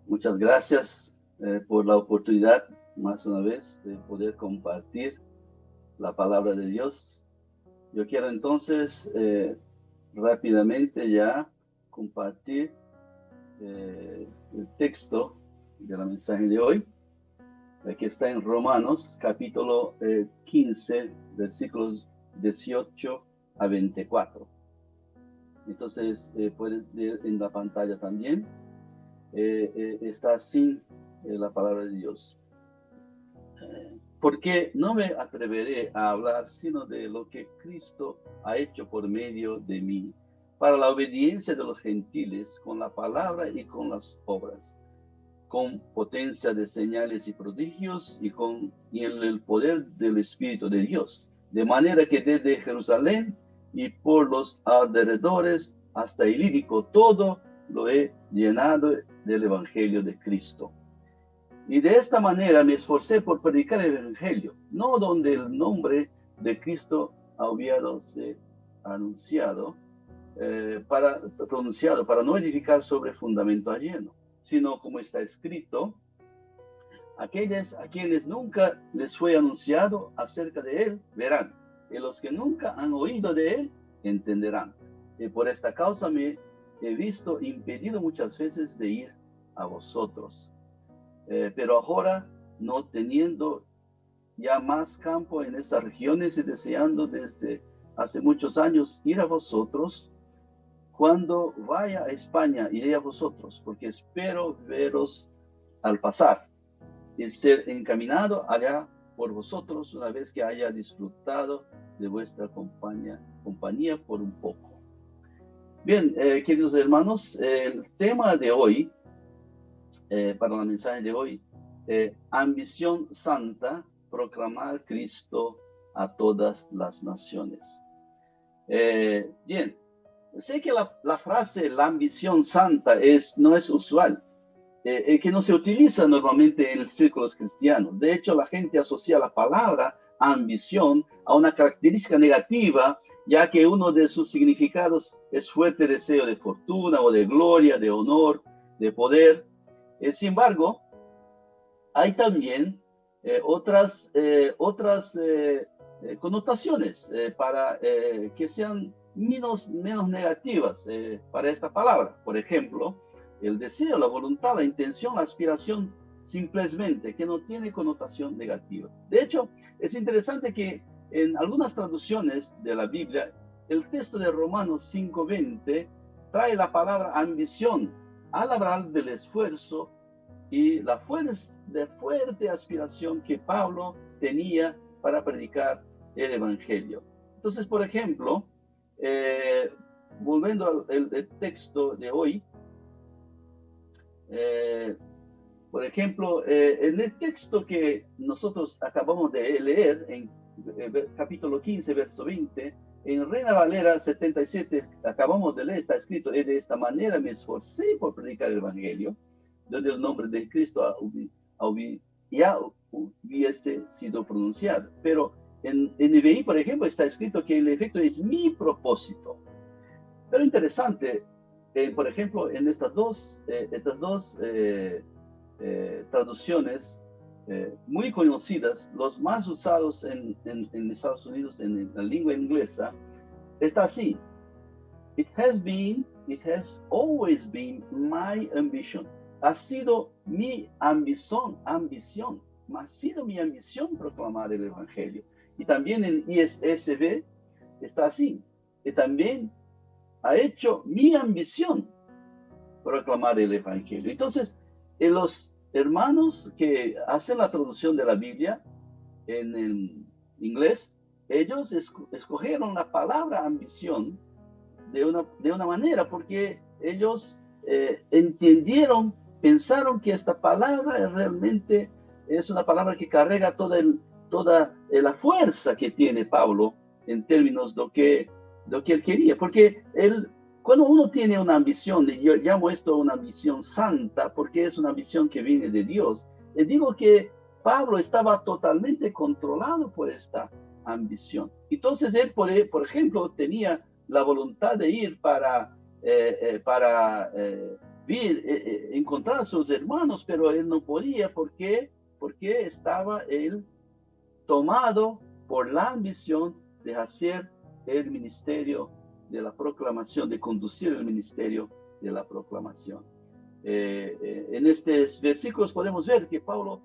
Muchas gracias por la oportunidad, más una vez, de poder compartir la palabra de Dios. Yo quiero entonces rápidamente ya compartir el texto de la mensaje de hoy, que está en Romanos, capítulo 15, versículos 18 a 24. Entonces, pueden ver en la pantalla también. Está así la palabra de Dios. Porque no me atreveré a hablar sino de lo que Cristo ha hecho por medio de mí, para la obediencia de los gentiles, con la palabra y con las obras, con potencia de señales y prodigios y en el poder del Espíritu de Dios. De manera que desde Jerusalén y por los alrededores hasta Ilírico, todo lo he llenado del Evangelio de Cristo. Y de esta manera me esforcé por predicar el Evangelio, no donde el nombre de Cristo había anunciado, pronunciado, para no edificar sobre fundamento ajeno, sino como está escrito, aquellos a quienes nunca les fue anunciado acerca de él verán, y los que nunca han oído de él entenderán. Y por esta causa me he visto impedido muchas veces de ir a vosotros. Pero ahora, no teniendo ya más campo en estas regiones y deseando desde hace muchos años ir a vosotros, cuando vaya a España iré a vosotros, porque espero veros al pasar y ser encaminado allá por vosotros una vez que haya disfrutado de vuestra compañía por un poco. Bien, queridos hermanos, el tema de hoy, para la mensaje de hoy, ambición santa, proclamar Cristo a todas las naciones. Bien, sé que la frase la ambición santa no es usual, que no se utiliza normalmente en los círculos cristianos. De hecho, la gente asocia la palabra ambición a una característica negativa, ya que uno de sus significados es fuerte deseo de fortuna o de gloria, de honor, de poder. Sin embargo, hay también otras connotaciones para que sean menos negativas para esta palabra. Por ejemplo, el deseo, la voluntad, la intención, la aspiración, simplemente, que no tiene connotación negativa. De hecho, es interesante que en algunas traducciones de la Biblia, el texto de Romanos 5:20 trae la palabra ambición al hablar del esfuerzo y la fuerte aspiración que Pablo tenía para predicar el Evangelio. Entonces, por ejemplo, volviendo al texto de hoy, por ejemplo, en el texto que nosotros acabamos de leer, en capítulo 15, verso 20, en Reina Valera 77, acabamos de leer, está escrito, de esta manera me esforcé por predicar el Evangelio, donde el nombre de Cristo ya hubiese sido pronunciado. Pero en NVI, por ejemplo, está escrito que el efecto es mi propósito. Pero interesante, por ejemplo, en estas dos traducciones muy conocidas, los más usados en Estados Unidos en la lengua inglesa, está así. It has always been my ambition. Ha sido mi ambición, ha sido mi ambición proclamar el Evangelio. Y también en ISSB está así. Y también ha hecho mi ambición proclamar el Evangelio. Entonces, los hermanos que hacen la traducción de la Biblia en inglés, ellos escogieron la palabra ambición de una manera, porque ellos entendieron, pensaron que esta palabra realmente es una palabra que carga toda la fuerza que tiene Pablo en términos de lo que él quería, porque cuando uno tiene una ambición, yo llamo esto una ambición santa, porque es una ambición que viene de Dios, les digo que Pablo estaba totalmente controlado por esta ambición. Entonces él, por ejemplo, tenía la voluntad de ir para encontrar a sus hermanos, pero él no podía. ¿Por qué? Porque estaba él tomado por la ambición de hacer el ministerio de la proclamación, de conducir el ministerio de la proclamación. En estos versículos podemos ver que Pablo,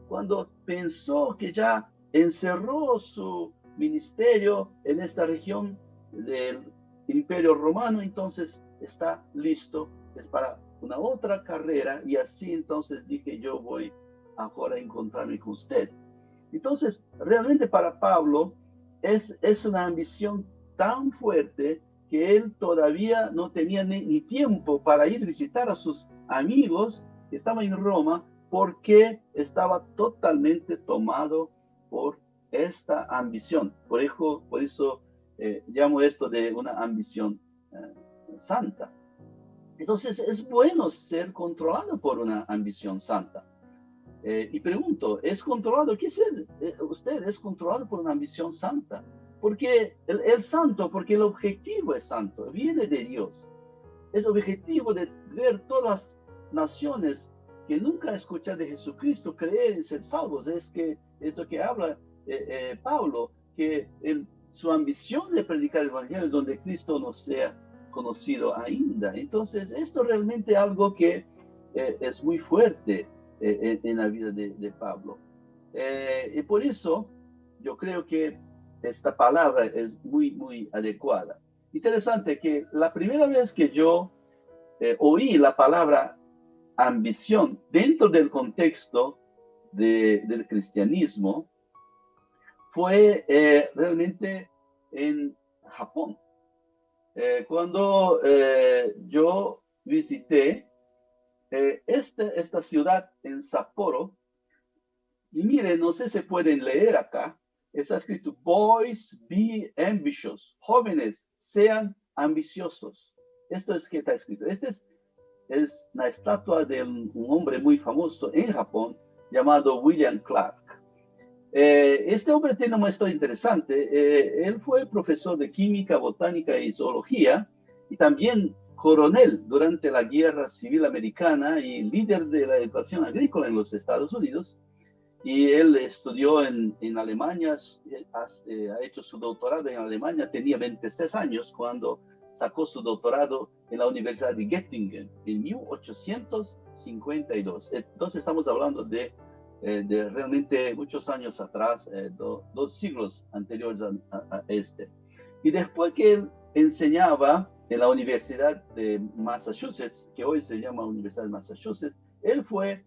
cuando pensó que ya encerró su ministerio en esta región del Imperio Romano, entonces está listo para una otra carrera, y así entonces dije, yo voy ahora a encontrarme con usted. Entonces, realmente para Pablo es una ambición tan fuerte que él todavía no tenía ni tiempo para ir a visitar a sus amigos que estaban en Roma, porque estaba totalmente tomado por esta ambición. Por eso llamo esto de una ambición santa. Entonces es bueno ser controlado por una ambición santa. Y pregunto, ¿es controlado? ¿Qué es usted? ¿Es controlado por una ambición santa? Porque el santo, porque el objetivo es santo, viene de Dios. Es objetivo de ver todas las naciones que nunca escuchan de Jesucristo creer y ser salvos. Es lo que habla Pablo, que su ambición de predicar el evangelio donde Cristo no sea conocido ainda. Entonces, esto realmente es algo que es muy fuerte en la vida de Pablo. Y por eso yo creo que esta palabra es muy adecuada. Interesante que la primera vez que yo oí la palabra ambición dentro del contexto del cristianismo fue realmente en Japón. Cuando yo visité esta ciudad en Sapporo, y miren, no sé si pueden leer acá, está escrito, boys be ambitious, jóvenes sean ambiciosos. Esto es que está escrito. Es la estatua de un hombre muy famoso en Japón llamado William Clark. Este hombre tiene una historia interesante. Él fue profesor de química, botánica y zoología, y también coronel durante la Guerra Civil Americana y líder de la educación agrícola en los Estados Unidos. Y él estudió en Alemania, ha hecho su doctorado en Alemania, tenía 26 años cuando sacó su doctorado en la Universidad de Göttingen en 1852. Entonces estamos hablando de realmente muchos años atrás, 2 siglos anteriores a este. Y después que él enseñaba en la Universidad de Massachusetts, que hoy se llama Universidad de Massachusetts, él fue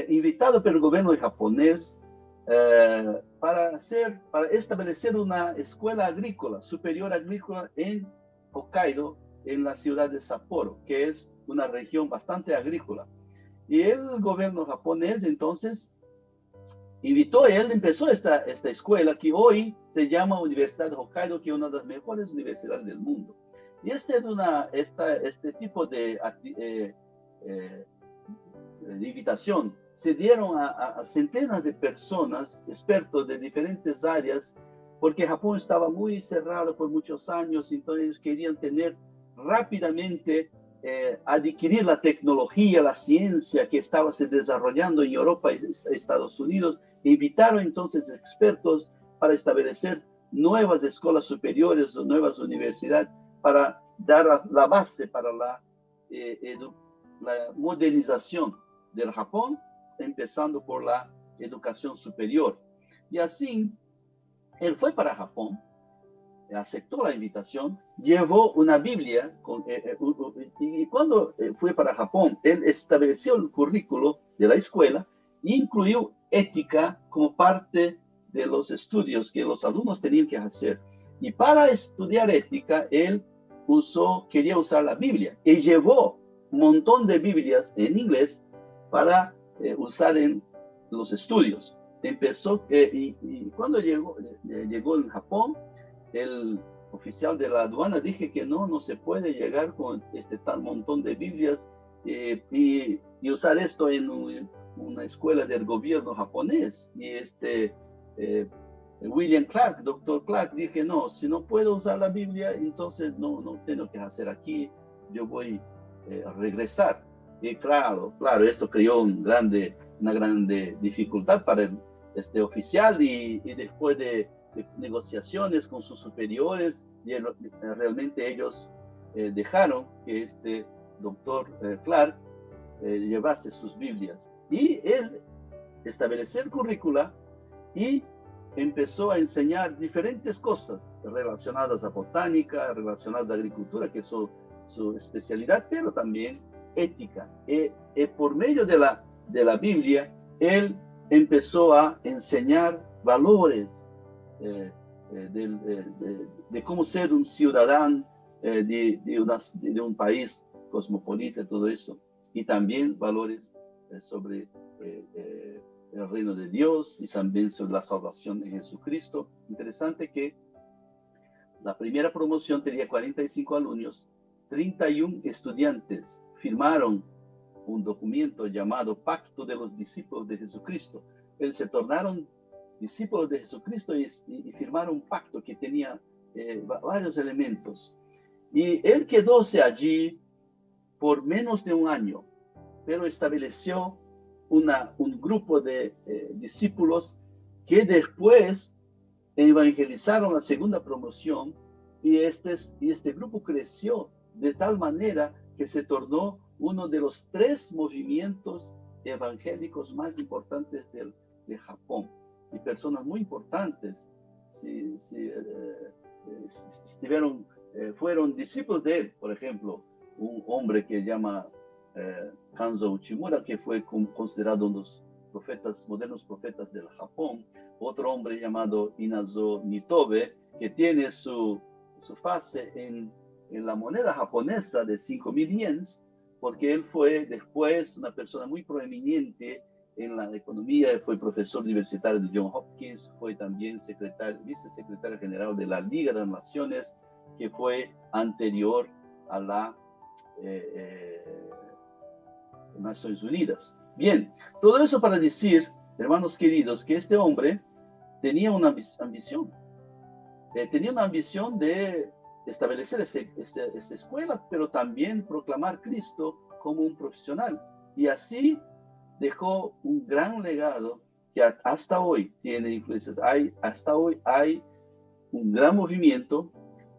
invitado por el gobierno japonés para establecer una escuela agrícola, superior agrícola en Hokkaido, en la ciudad de Sapporo, que es una región bastante agrícola. Y el gobierno japonés entonces invitó, él empezó esta escuela que hoy se llama Universidad de Hokkaido, que es una de las mejores universidades del mundo. Y este tipo de invitación se dieron a centenas de personas, expertos de diferentes áreas, porque Japón estaba muy cerrado por muchos años, entonces ellos querían tener rápidamente, adquirir la tecnología, la ciencia que estaba se desarrollando en Europa y Estados Unidos. Invitaron entonces expertos para establecer nuevas escuelas superiores o nuevas universidades para dar la base para la modernización del Japón, empezando por la educación superior. Y así, él fue para Japón, aceptó la invitación, llevó una Biblia, y cuando fue para Japón, él estableció el currículo de la escuela e incluyó ética como parte de los estudios que los alumnos tenían que hacer. Y para estudiar ética, él quería usar la Biblia, y llevó un montón de Biblias en inglés para usar en los estudios. Empezó, y cuando llegó en Japón, el oficial de la aduana dije que no se puede llegar con tal montón de Biblias y usar esto en una escuela del gobierno japonés. Y William Clark, doctor Clark, dije, no, si no puedo usar la Biblia, entonces no tengo que hacer aquí, yo voy regresar. Y claro, esto creó una grande dificultad para este oficial y después de negociaciones con sus superiores, realmente ellos dejaron que este doctor Clark llevase sus Biblias. Y él estableció el currícula y empezó a enseñar diferentes cosas relacionadas a botánica, relacionadas a agricultura, que es su especialidad, pero también ética. Por medio de la Biblia, él empezó a enseñar valores de cómo ser un ciudadano de un país cosmopolita, todo eso, y también valores sobre el reino de Dios y también sobre la salvación en Jesucristo. Interesante que la primera promoción tenía 45 alumnos, 31 estudiantes firmaron un documento llamado Pacto de los Discípulos de Jesucristo. Ellos se tornaron discípulos de Jesucristo y firmaron un pacto que tenía varios elementos. Y él quedóse allí por menos de un año, pero estableció un grupo de discípulos que después evangelizaron la segunda promoción y este grupo creció de tal manera que se tornó uno de los 3 movimientos evangélicos más importantes de Japón. Y personas muy importantes fueron discípulos de él. Por ejemplo, un hombre que llama Kanzo Uchimura, que fue considerado uno de los modernos profetas del Japón. Otro hombre llamado Inazo Nitobe, que tiene su fase en la moneda japonesa de 5.000 yens, porque él fue después una persona muy proeminente en la economía, fue profesor universitario de Johns Hopkins, fue también vicesecretario general de la Liga de las Naciones, que fue anterior a la Naciones Unidas. Bien, todo eso para decir, hermanos queridos, que este hombre tenía una ambición. Tenía una ambición de establecer esta escuela, pero también proclamar Cristo como un profesional. Y así dejó un gran legado que hasta hoy tiene influencias. Hasta hoy hay un gran movimiento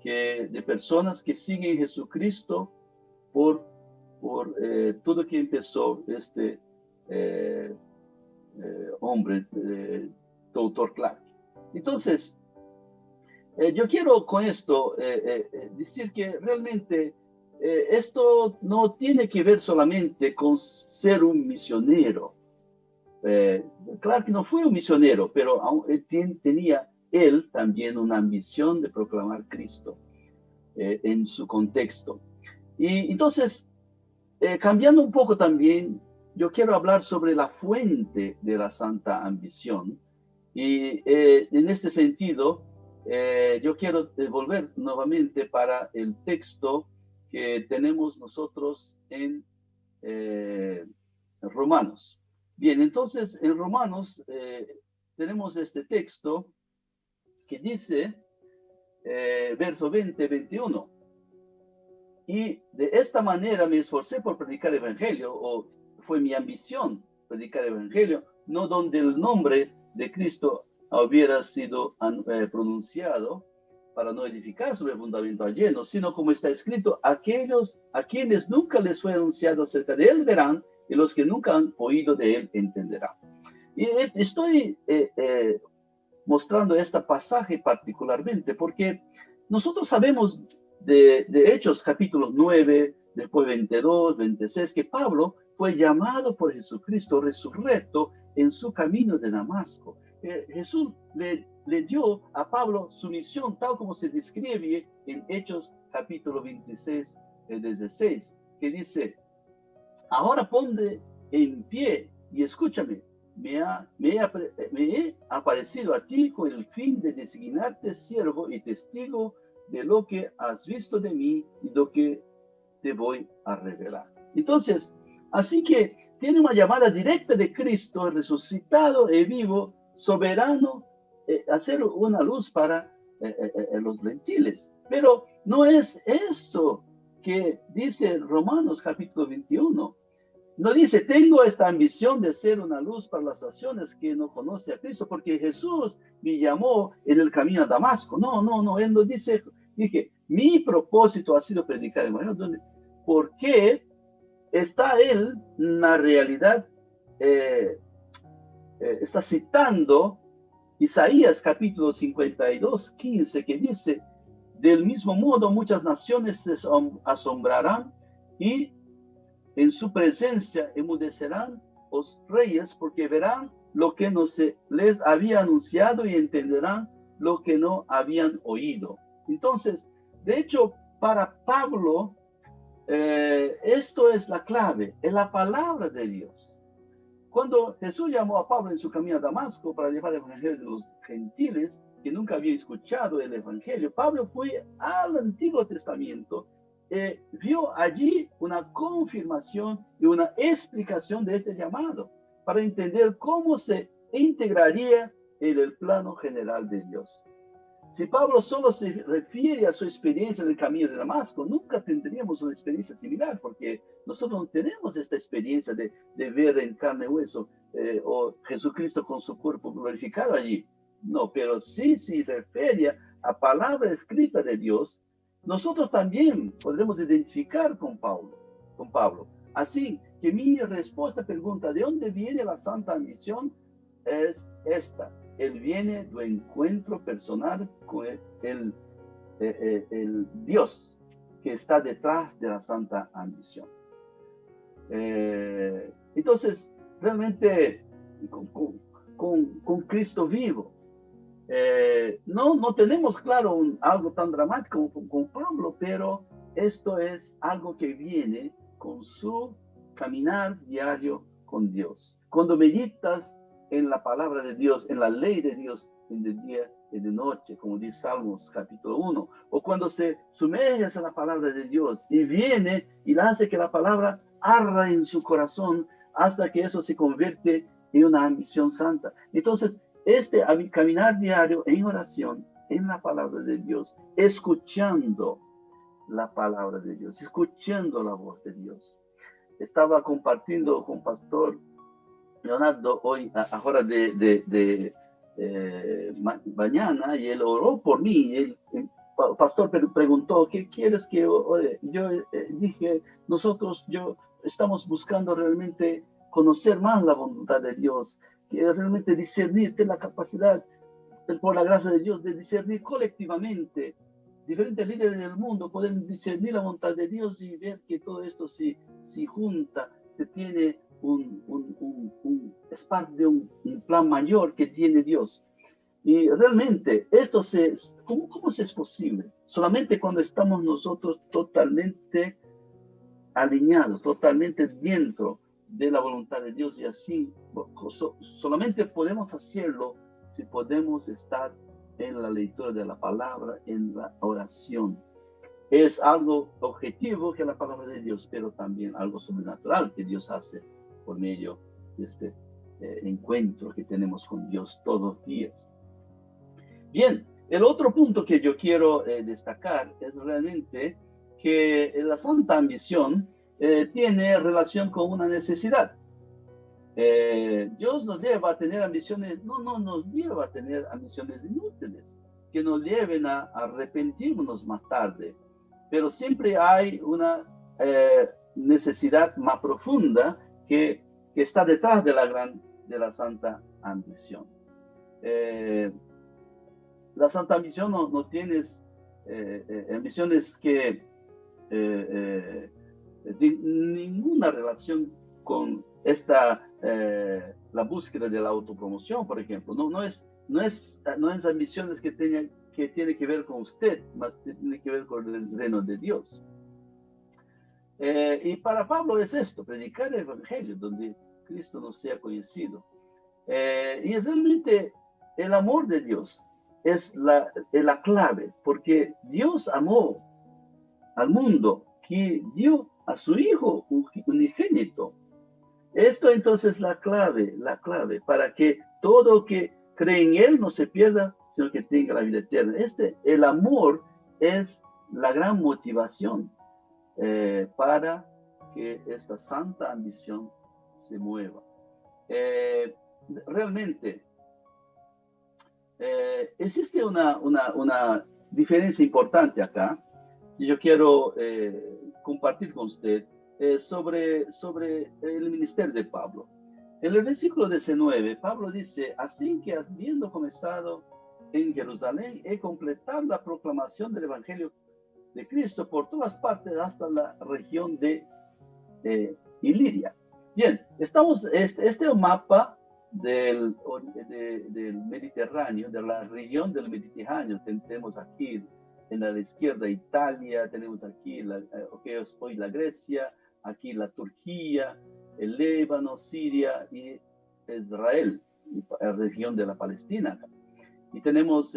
de personas que siguen Jesucristo por todo que empezó este hombre, Dr. Clark. Entonces, yo quiero con esto decir que realmente esto no tiene que ver solamente con ser un misionero. Clark no fue un misionero, pero tenía él también una ambición de proclamar Cristo en su contexto. Y entonces, cambiando un poco también, yo quiero hablar sobre la fuente de la santa ambición. Y en este sentido, yo quiero volver nuevamente para el texto que tenemos nosotros en Romanos. Bien, entonces en Romanos tenemos este texto que dice, verso 20-21, y de esta manera me esforcé por predicar el evangelio, o fue mi ambición predicar el evangelio, no donde el nombre de Cristo hubiera sido pronunciado para no edificar sobre el fundamento ajeno, sino como está escrito, aquellos a quienes nunca les fue anunciado acerca de él verán, y los que nunca han oído de él entenderán. Y estoy mostrando este pasaje particularmente porque nosotros sabemos de Hechos capítulo 9, después 22, 26, que Pablo fue llamado por Jesucristo resurrecto en su camino de Damasco. Jesús le dio a Pablo su misión, tal como se describe en Hechos capítulo 26, 16, que dice, ahora ponte en pie y escúchame, me he aparecido a ti con el fin de designarte siervo y testigo de lo que has visto de mí y lo que te voy a revelar. Entonces, así que tiene una llamada directa de Cristo, resucitado y vivo, soberano, hacer una luz para los gentiles. Pero no es esto que dice Romanos capítulo 21. No dice, tengo esta ambición de ser una luz para las naciones que no conoce a Cristo, porque Jesús me llamó en el camino a Damasco. No, no, no, él no dice, dije, mi propósito ha sido predicar el Evangelio. ¿Por qué está él en la realidad? Está citando Isaías capítulo 52, 15, que dice, del mismo modo muchas naciones se asombrarán y en su presencia enmudecerán los reyes porque verán lo que no se les había anunciado y entenderán lo que no habían oído. Entonces, de hecho, para Pablo, esto es la clave, es la palabra de Dios. Cuando Jesús llamó a Pablo en su camino a Damasco para llevar el evangelio de los gentiles que nunca habían escuchado el evangelio, Pablo fue al Antiguo Testamento, vio allí una confirmación y una explicación de este llamado para entender cómo se integraría en el plano general de Dios. Si Pablo solo se refiere a su experiencia en el camino de Damasco, nunca tendríamos una experiencia similar, porque nosotros no tenemos esta experiencia de ver en carne y hueso o Jesucristo con su cuerpo glorificado allí. No, pero sí se refiere a palabra escrita de Dios, nosotros también podremos identificar con Pablo. Así que mi respuesta a la pregunta, ¿de dónde viene la santa ambición? Es esta. Él viene de encuentro personal con el Dios que está detrás de la santa ambición. Entonces, realmente, con Cristo vivo, no tenemos claro algo tan dramático como con Pablo, pero esto es algo que viene con su caminar diario con Dios. Cuando meditas en la palabra de Dios, en la ley de Dios, en el día y de noche, como dice Salmos capítulo 1, o cuando se sumerges en la palabra de Dios y viene y hace que la palabra arda en su corazón hasta que eso se convierte en una ambición santa. Entonces, caminar diario en oración, en la palabra de Dios, escuchando la palabra de Dios, escuchando la voz de Dios. Estaba compartiendo con Pastor Leonardo hoy, ahora de mañana, y él oró por mí. El pastor preguntó, ¿qué quieres que ore? Yo dije, yo estamos buscando realmente conocer más la voluntad de Dios, que realmente discernir, tener la capacidad, por la gracia de Dios, de discernir colectivamente. Diferentes líderes del mundo pueden discernir la voluntad de Dios y ver que todo esto se junta, se tiene es parte de un plan mayor que tiene Dios. Y realmente, ¿cómo es posible? Solamente cuando estamos nosotros totalmente alineados, totalmente dentro de la voluntad de Dios, y así solamente podemos hacerlo si podemos estar en la lectura de la palabra, en la oración. Es algo objetivo que la palabra de Dios, pero también algo sobrenatural que Dios hace por medio de este encuentro que tenemos con Dios todos los días. Bien, el otro punto que yo quiero destacar es realmente que la santa ambición tiene relación con una necesidad. Dios nos lleva a tener ambiciones, no nos lleva a tener ambiciones inútiles, que nos lleven a arrepentirnos más tarde, pero siempre hay una necesidad más profunda que está detrás de la santa ambición. La santa ambición no tienes ambiciones que ninguna relación con la búsqueda de la autopromoción, por ejemplo. No es ambiciones que tiene que ver con usted, más tiene que ver con el reino de Dios. Y para Pablo es esto, predicar el evangelio donde Cristo no sea conocido. Y realmente el amor de Dios es la clave, porque Dios amó al mundo, que dio a su Hijo unigénito. Esto entonces es la clave para que todo que cree en Él no se pierda, sino que tenga la vida eterna. El amor es la gran motivación. para que esta santa ambición se mueva. Realmente, existe una diferencia importante acá, que yo quiero compartir con usted sobre el ministerio de Pablo. En el versículo 19, Pablo dice, así que habiendo comenzado en Jerusalén, he completado la proclamación del Evangelio de Cristo por todas partes hasta la región de Iliria. Bien, este es un mapa del Mediterráneo, de la región del Mediterráneo. Tenemos aquí en la izquierda Italia, tenemos aquí que es hoy la Grecia, aquí la Turquía, el Líbano, Siria y Israel, la región de la Palestina. Y tenemos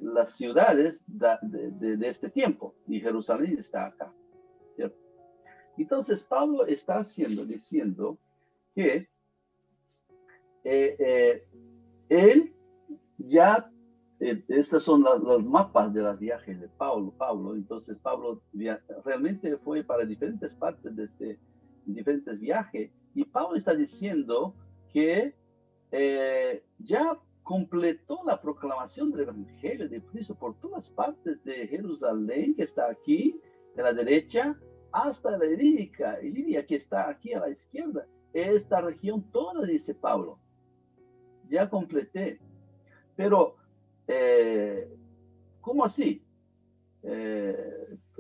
las ciudades de este tiempo, y Jerusalén está acá, ¿cierto? Entonces Pablo está diciendo que él ya, estos son los mapas de los viajes de Pablo. Entonces Pablo realmente fue para diferentes partes de diferentes viajes, y Pablo está diciendo que ya completó la proclamación del Evangelio de Cristo por todas partes de Jerusalén, que está aquí a la derecha, hasta la Iliria, que está aquí a la izquierda. Esta región toda, dice Pablo, ya completé. Pero, ¿cómo así?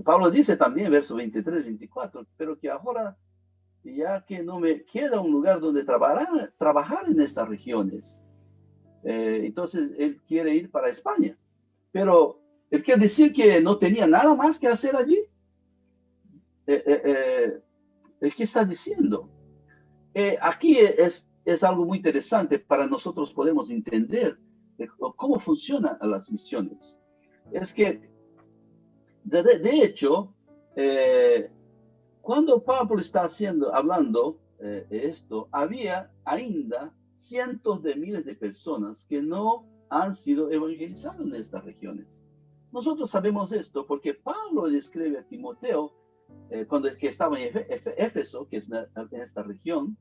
Pablo dice también, verso 23, 24, pero que ahora, ya que no me queda un lugar donde trabajar en estas regiones, entonces él quiere ir para España. Pero él quiere decir que no tenía nada más que hacer allí. ¿Qué está diciendo? Aquí es algo muy interesante para nosotros podemos entender cómo funcionan las misiones. Es que, de hecho, cuando Pablo está hablando esto, había ainda cientos de miles de personas que no han sido evangelizadas en estas regiones. Nosotros sabemos esto porque Pablo le escribe a Timoteo cuando estaba en Éfeso, que es en esta región,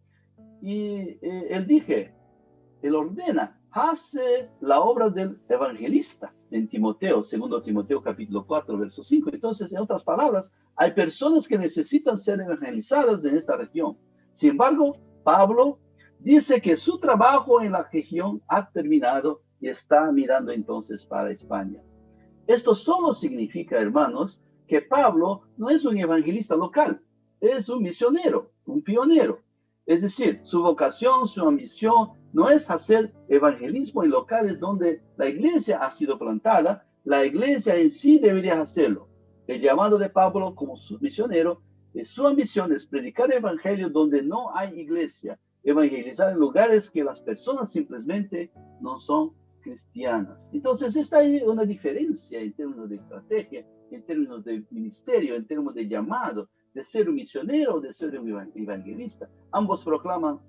y él ordena, hace la obra del evangelista en Timoteo, 2 Timoteo capítulo 4, verso 5. Entonces, en otras palabras, hay personas que necesitan ser evangelizadas en esta región. Sin embargo, Pablo dice que su trabajo en la región ha terminado y está mirando entonces para España. Esto solo significa, hermanos, que Pablo no es un evangelista local, es un misionero, un pionero. Es decir, su vocación, su ambición no es hacer evangelismo en locales donde la iglesia ha sido plantada, la iglesia en sí debería hacerlo. El llamado de Pablo como su misionero, su ambición es predicar el evangelio donde no hay iglesia, evangelizar en lugares que las personas simplemente no son cristianas. Entonces, esta hay una diferencia en términos de estrategia, en términos de ministerio, en términos de llamado, de ser un misionero o de ser un evangelista. Ambos proclaman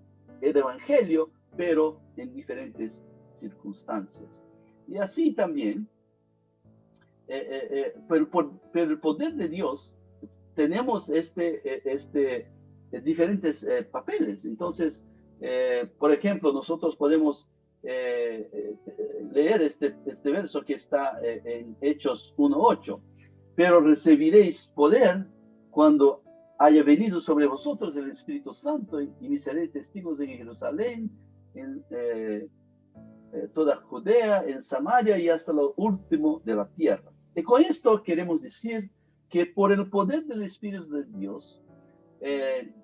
el evangelio, pero en diferentes circunstancias. Y así también, pero por el poder de Dios, tenemos diferentes papeles. Entonces, por ejemplo, nosotros podemos leer este verso que está en Hechos 1:8. Pero recibiréis poder cuando haya venido sobre vosotros el Espíritu Santo y me seréis testigos en Jerusalén, en toda Judea, en Samaria y hasta lo último de la tierra. Y con esto queremos decir que por el poder del Espíritu de Dios,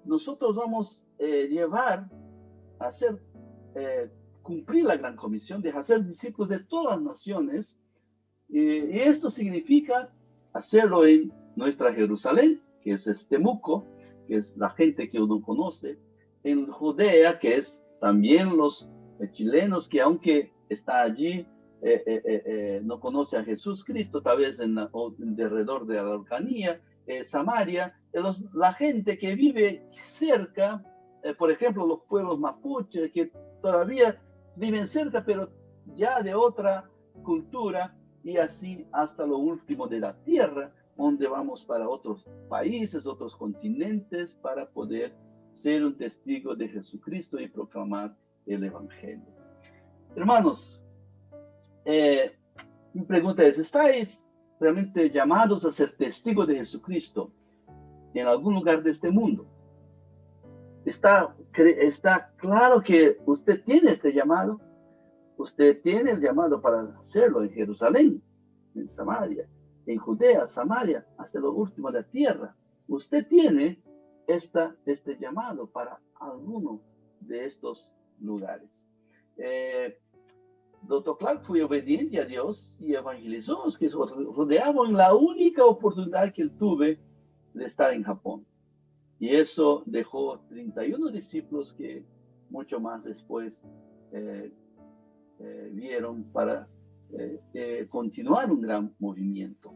nosotros vamos a llevar a hacer cumplir la gran comisión de hacer discípulos de todas las naciones, y esto significa hacerlo en nuestra Jerusalén, que es Temuco, que es la gente que uno conoce, en Judea, que es también los chilenos que aunque está allí, no conoce a Jesús Cristo, tal vez alrededor de la Araucanía, Samaria, la gente que vive cerca, por ejemplo, los pueblos mapuche, que todavía viven cerca, pero ya de otra cultura, y así hasta lo último de la tierra, donde vamos para otros países, otros continentes, para poder ser un testigo de Jesucristo y proclamar el Evangelio. Hermanos, mi pregunta es, ¿estáis realmente llamados a ser testigos de Jesucristo en algún lugar de este mundo? Está claro que usted tiene este llamado. Usted tiene el llamado para hacerlo en Jerusalén, en Samaria, en Judea, Samaria, hasta lo último de la tierra. Usted tiene este llamado para alguno de estos lugares. Dr. Clark fue obediente a Dios y evangelizó a los que rodeaban la única oportunidad que él tuve de estar en Japón. Y eso dejó 31 discípulos que mucho más después vieron para continuar un gran movimiento.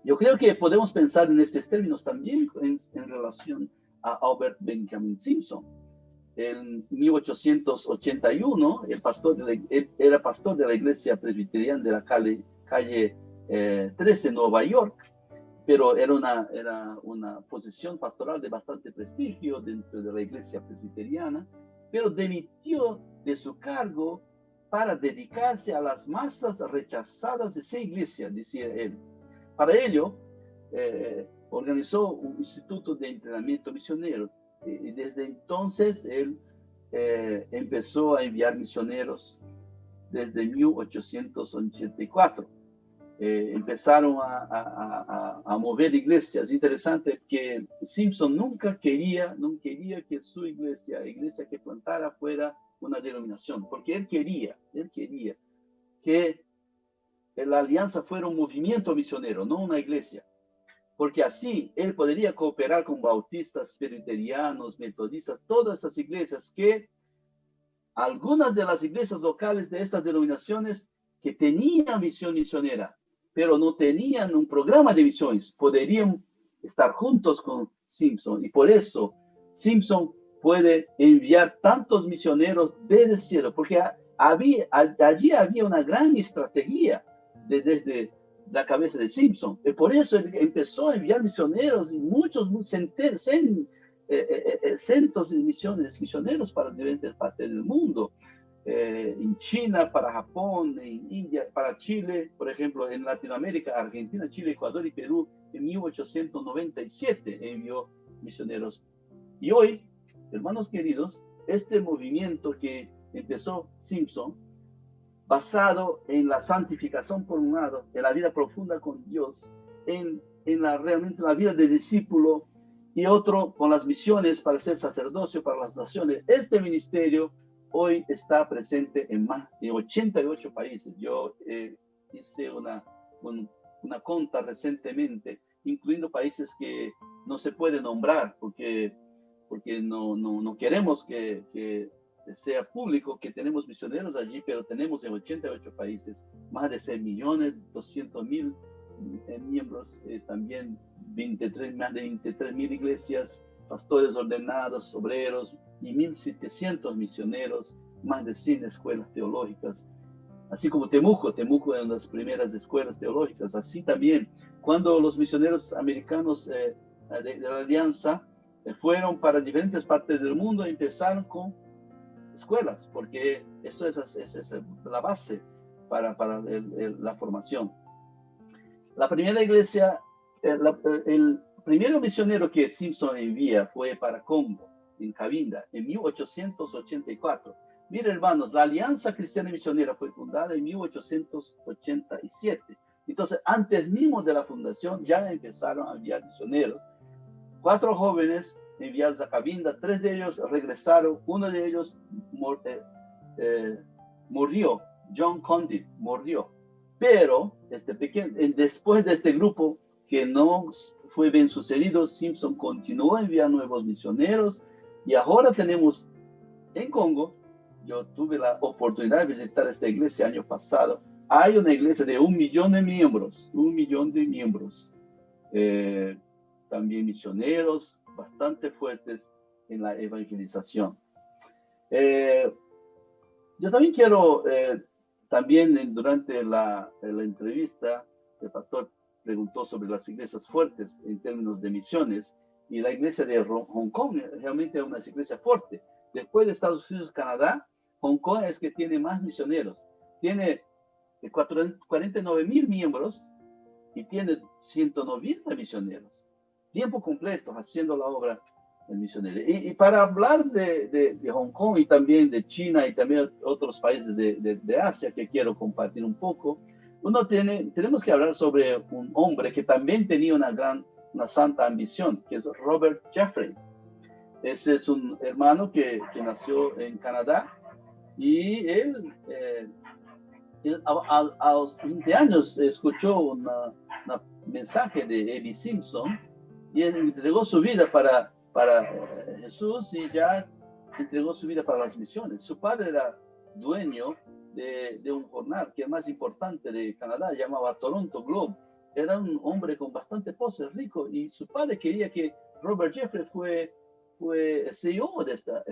Yo creo que podemos pensar en estos términos también en relación a Albert Benjamin Simpson. En 1881, él era pastor de la iglesia presbiteriana de la calle 13 en Nueva York, pero era una posición pastoral de bastante prestigio dentro de la iglesia presbiteriana, pero dimitió de su cargo para dedicarse a las masas rechazadas de esa iglesia, decía él. Para ello, organizó un instituto de entrenamiento misionero y desde entonces él empezó a enviar misioneros desde 1884. Empezaron a mover iglesias. Interesante que Simpson nunca quería que su iglesia, la iglesia que plantara, fuera una denominación, porque él quería que la alianza fuera un movimiento misionero, no una iglesia, porque así él podría cooperar con bautistas, presbiterianos, metodistas, todas esas iglesias que algunas de las iglesias locales de estas denominaciones que tenían visión misionera, pero no tenían un programa de misiones, podrían estar juntos con Simpson. Y por eso Simpson puede enviar tantos misioneros desde el cielo, porque allí había una gran estrategia desde la cabeza de Simpson. Y por eso él empezó a enviar misioneros, y muchos, cientos de misioneros para diferentes partes del mundo. En China, para Japón, en India, para Chile, por ejemplo, en Latinoamérica, Argentina, Chile, Ecuador y Perú, en 1897 envió misioneros. Y hoy, hermanos queridos, este movimiento que empezó Simpson, basado en la santificación por un lado, en la vida profunda con Dios, realmente la vida de discípulo, y otro con las misiones para ser sacerdocio para las naciones. Este ministerio hoy está presente en más de 88 países. Yo hice una cuenta recientemente, incluyendo países que no se puede nombrar porque no queremos que sea público que tenemos misioneros allí, pero tenemos en 88 países más de 6 millones, 200 mil miembros, también más de 23 mil iglesias, pastores ordenados, obreros y 1.700 misioneros, más de 100 escuelas teológicas, así como Temuco es una de las primeras escuelas teológicas. Así también, cuando los misioneros americanos de la Alianza fueron para diferentes partes del mundo, empezaron con escuelas, porque esto es la base para la formación. La primera iglesia, el primero misionero que Simpson envía fue para Congo, en Cabinda, en 1884. Miren, hermanos, la Alianza Cristiana Misionera fue fundada en 1887. Entonces, antes mismo de la fundación, ya empezaron a enviar misioneros. 4 jóvenes enviados a Cabinda, 3 de ellos regresaron, uno de ellos murió, John Condit murió. Pero después de este grupo que no fue bien sucedido, Simpson continuó a enviar nuevos misioneros, y ahora tenemos en Congo, yo tuve la oportunidad de visitar esta iglesia el año pasado, hay una iglesia de 1 millón de miembros, también misioneros bastante fuertes en la evangelización. Yo también quiero, durante la entrevista, el pastor preguntó sobre las iglesias fuertes en términos de misiones, y la iglesia de Hong Kong realmente es una iglesia fuerte. Después de Estados Unidos y Canadá, Hong Kong es que tiene más misioneros. Tiene 49,000 miembros y tiene 190 misioneros, tiempo completo, haciendo la obra del misionero. Y para hablar de Hong Kong y también de China y también otros países de Asia que quiero compartir un poco, tenemos que hablar sobre un hombre que también tenía una santa ambición, que es Robert Jeffrey. Ese es un hermano que nació en Canadá, y él a los 20 años escuchó un mensaje de A.B. Simpson, y él entregó su vida para Jesús, y ya entregó su vida para las misiones. Su padre era dueño de un jornal que es más importante de Canadá, llamaba Toronto Globe. Era un hombre con bastante pose, rico, y su padre quería que Robert Jeffrey fue CEO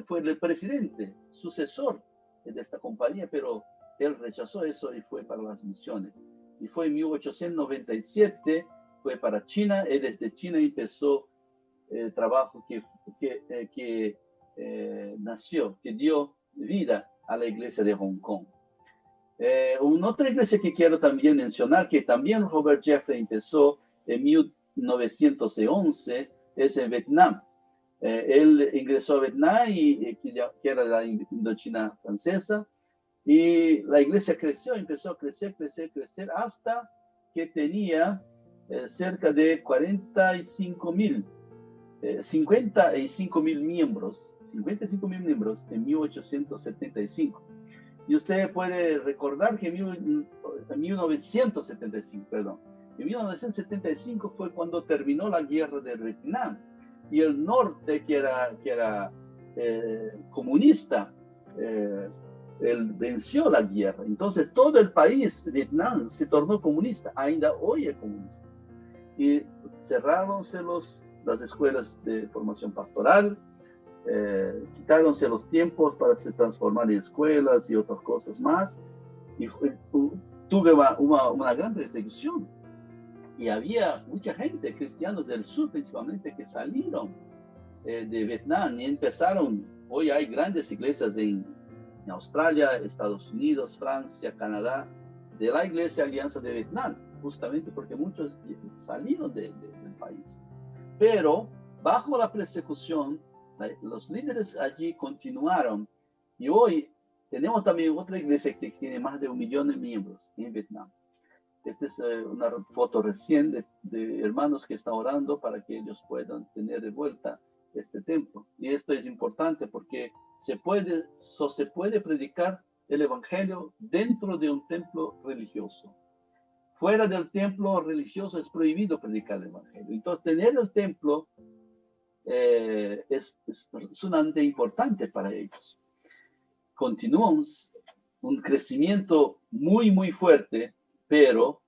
fue el presidente, sucesor de esta compañía, pero él rechazó eso y fue para las misiones. Y fue en 1897, fue para China, y desde China empezó el trabajo que nació, que dio vida a la iglesia de Hong Kong. Una otra iglesia que quiero también mencionar, que también Robert Jeffrey empezó en 1911, es en Vietnam. Él ingresó a Vietnam, que era la Indochina francesa, y la iglesia empezó a crecer, hasta que tenía cerca de 55,000 miembros, 55,000 miembros en 1875. Y usted puede recordar que en 1975 fue cuando terminó la guerra de Vietnam, y el norte, que era comunista, él venció la guerra. Entonces todo el país, Vietnam, se tornó comunista, ainda hoy es comunista. Y cerráronse las escuelas de formación pastoral, quitáronse los tiempos para se transformar en escuelas y otras cosas más, y tuve una gran persecución, y había mucha gente, cristianos del sur principalmente, que salieron de Vietnam y empezaron. Hoy hay grandes iglesias en Australia, Estados Unidos, Francia, Canadá, de la Iglesia Alianza de Vietnam, justamente porque muchos salieron del país. Pero bajo la persecución, los líderes allí continuaron, y hoy tenemos también otra iglesia que tiene más de 1 millón de miembros en Vietnam. Esta es una foto recién de hermanos que están orando para que ellos puedan tener de vuelta este templo. Y esto es importante porque se puede predicar el evangelio dentro de un templo religioso. Fuera del templo religioso es prohibido predicar el evangelio. Entonces, tener el templo es sumamente importante para ellos. Continúa un crecimiento muy, muy fuerte, pero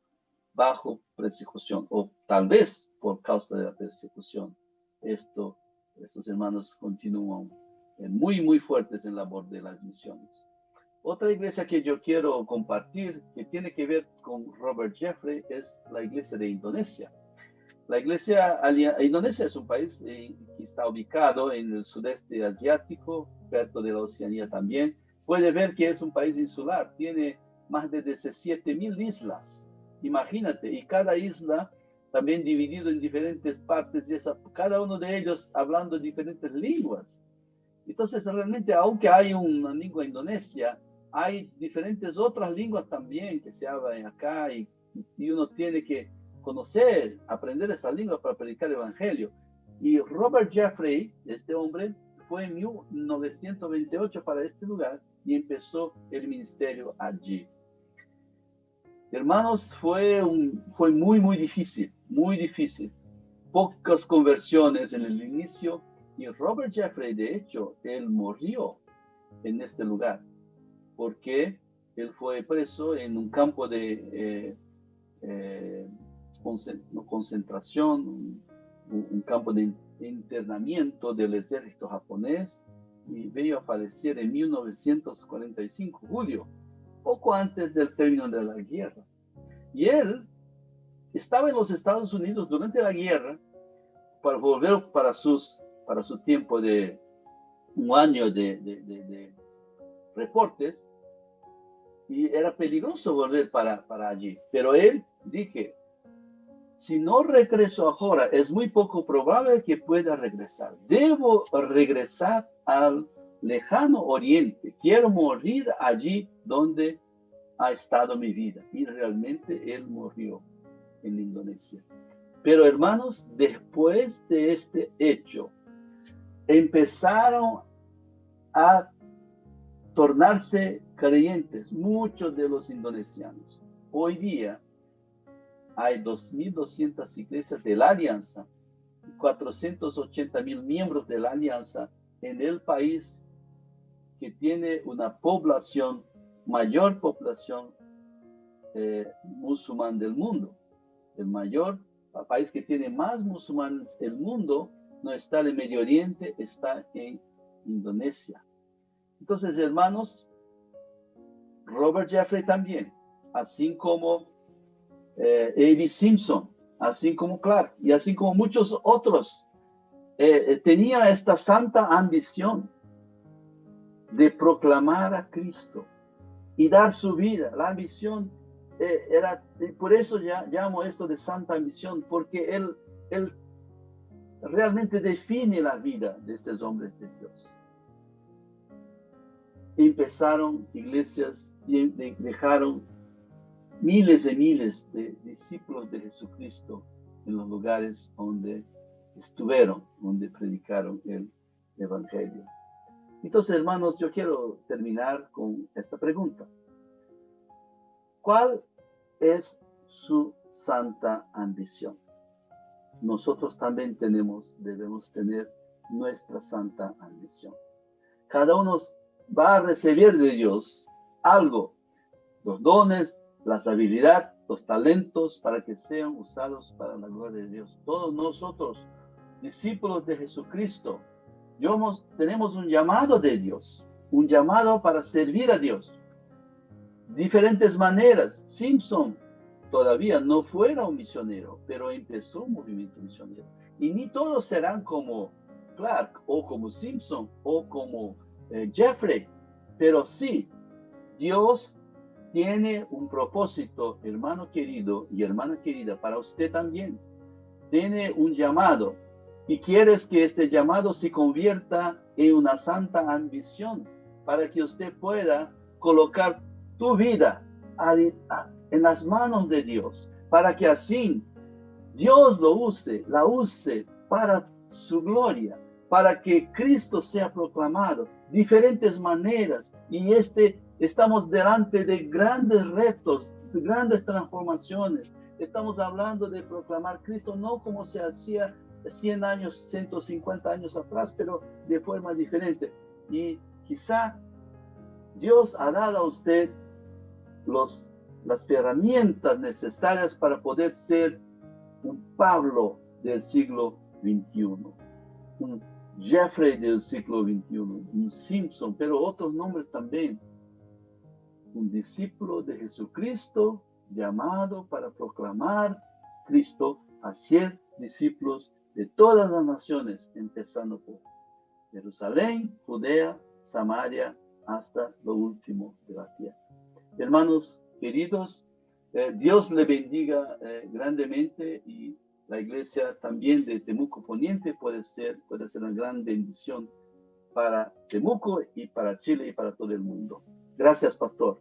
bajo persecución, o tal vez por causa de la persecución. Estos hermanos continúan muy, muy fuertes en la labor de las misiones. Otra iglesia que yo quiero compartir, que tiene que ver con Robert Jeffrey, es la iglesia de Indonesia. La iglesia Indonesia es un país que está ubicado en el sudeste asiático, perto de la Oceanía también. Puede ver que es un país insular, tiene más de 17,000 islas. Imagínate, y cada isla también dividido en diferentes partes, y cada uno de ellos hablando diferentes lenguas. Entonces, realmente, aunque hay una lengua indonesia, hay diferentes otras lenguas también que se hablan acá, y uno tiene que conocer, aprender esa lengua para predicar el evangelio. Y Robert Jeffrey, este hombre, fue en 1928 para este lugar y empezó el ministerio allí. Hermanos, fue muy, muy difícil, muy difícil. Pocas conversiones en el inicio, y Robert Jeffrey, de hecho, él murió en este lugar, porque él fue preso en un campo de concentración, un campo de internamiento del ejército japonés, y vino a fallecer en 1945, julio, poco antes del término de la guerra. Y él estaba en los Estados Unidos durante la guerra para volver para su tiempo de un año de reportes, y era peligroso volver para allí. Pero él dije, si no regreso ahora, es muy poco probable que pueda regresar. Debo regresar al lejano oriente. Quiero morir allí donde ha estado mi vida. Y realmente él murió en Indonesia. Pero hermanos, después de este hecho, empezaron a tornarse creyentes muchos de los indonesianos. Hoy día hay 2.200 iglesias de la Alianza, 480.000 miembros de la Alianza en el país que tiene una población, mayor población musulmán del mundo. El mayor país que tiene más musulmanes del mundo no está en el Medio Oriente, está en Indonesia. Entonces, hermanos, Robert Jeffrey también, así como A.B. Simpson, así como Clark y así como muchos otros, tenía esta santa ambición de proclamar a Cristo y dar su vida. La ambición era, por eso ya llamo esto de santa ambición, porque él realmente define la vida de estos hombres de Dios. Empezaron iglesias y dejaron miles y miles de discípulos de Jesucristo en los lugares donde estuvieron, donde predicaron el Evangelio. Entonces, hermanos, yo quiero terminar con esta pregunta. ¿Cuál es su santa ambición? Nosotros también debemos tener nuestra santa ambición. Cada uno va a recibir de Dios algo, los dones, las habilidades, los talentos para que sean usados para la gloria de Dios. Todos nosotros, discípulos de Jesucristo, tenemos un llamado de Dios, un llamado para servir a Dios. Diferentes maneras. Simpson todavía no fuera un misionero, pero empezó un movimiento misionero. Y ni todos serán como Clark o como Simpson o como Jeffrey, pero sí, Dios tiene un propósito, hermano querido y hermana querida, para usted también. Tiene un llamado y quieres que este llamado se convierta en una santa ambición para que usted pueda colocar tu vida en las manos de Dios, para que así Dios la use para su gloria, para que Cristo sea proclamado, diferentes maneras, y estamos delante de grandes retos, de grandes transformaciones. Estamos hablando de proclamar Cristo no como se hacía 100 años, 150 años atrás, pero de forma diferente. Y quizá Dios ha dado a usted las herramientas necesarias para poder ser un Pablo del siglo XXI, un Jeffrey del siglo XXI, un Simpson, pero otros nombres también. Un discípulo de Jesucristo llamado para proclamar Cristo, hacer discípulos de todas las naciones, empezando por Jerusalén, Judea, Samaria, hasta lo último de la tierra. Hermanos queridos, Dios le bendiga grandemente, y la iglesia también de Temuco Poniente puede ser una gran bendición para Temuco y para Chile y para todo el mundo. Gracias, pastor.